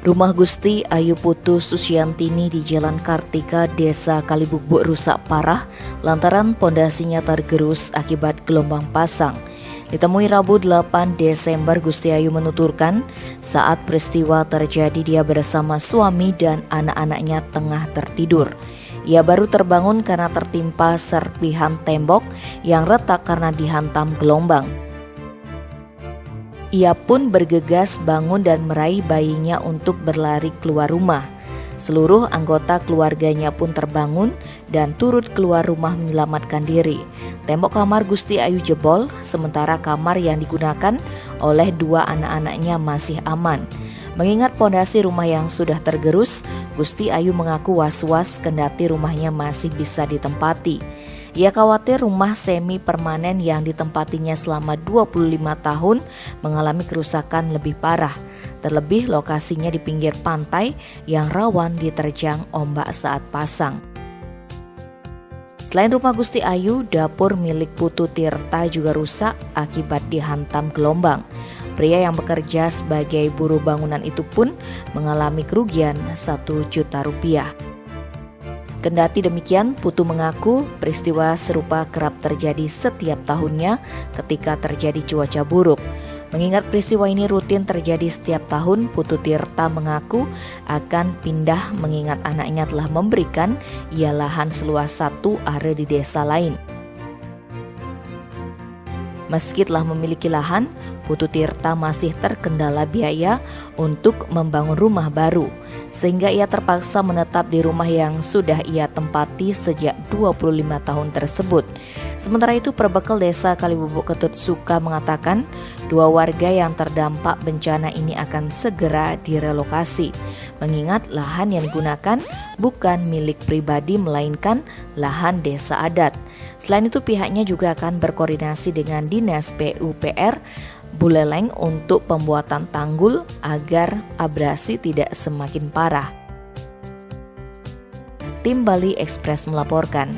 Rumah Gusti Ayu Putu Susiantini di Jalan Kartika, Desa Kalibukbuk rusak parah lantaran pondasinya tergerus akibat gelombang pasang. Ditemui Rabu 8 Desember, Gusti Ayu menuturkan saat peristiwa terjadi dia bersama suami dan anak-anaknya tengah tertidur. Ia baru terbangun karena tertimpa serpihan tembok yang retak karena dihantam gelombang. Ia pun bergegas bangun dan meraih bayinya untuk berlari keluar rumah. Seluruh anggota keluarganya pun terbangun dan turut keluar rumah menyelamatkan diri. Tembok kamar Gusti Ayu jebol, sementara kamar yang digunakan oleh dua anak-anaknya masih aman. Mengingat pondasi rumah yang sudah tergerus, Gusti Ayu mengaku was-was kendati rumahnya masih bisa ditempati. Ia khawatir rumah semi permanen yang ditempatinya selama 25 tahun mengalami kerusakan lebih parah. Terlebih lokasinya di pinggir pantai yang rawan diterjang ombak saat pasang. Selain rumah Gusti Ayu, dapur milik Putu Tirta juga rusak akibat dihantam gelombang. Pria yang bekerja sebagai buruh bangunan itu pun mengalami kerugian 1 juta rupiah. Kendati demikian, Putu mengaku peristiwa serupa kerap terjadi setiap tahunnya ketika terjadi cuaca buruk. Mengingat peristiwa ini rutin terjadi setiap tahun, Putu Tirta mengaku akan pindah mengingat anaknya telah memberikan ia lahan seluas 1 are di desa lain. Meski telah memiliki lahan, Putu Tirta masih terkendala biaya untuk membangun rumah baru, sehingga ia terpaksa menetap di rumah yang sudah ia tempati sejak 25 tahun tersebut. Sementara itu, Perbekal Desa Kalibukbuk Ketut Suka mengatakan 2 warga yang terdampak bencana ini akan segera direlokasi, mengingat lahan yang digunakan bukan milik pribadi melainkan lahan desa adat. Selain itu, pihaknya juga akan berkoordinasi dengan Dinas PUPR Buleleng untuk pembuatan tanggul agar abrasi tidak semakin parah. Tim Bali Express melaporkan.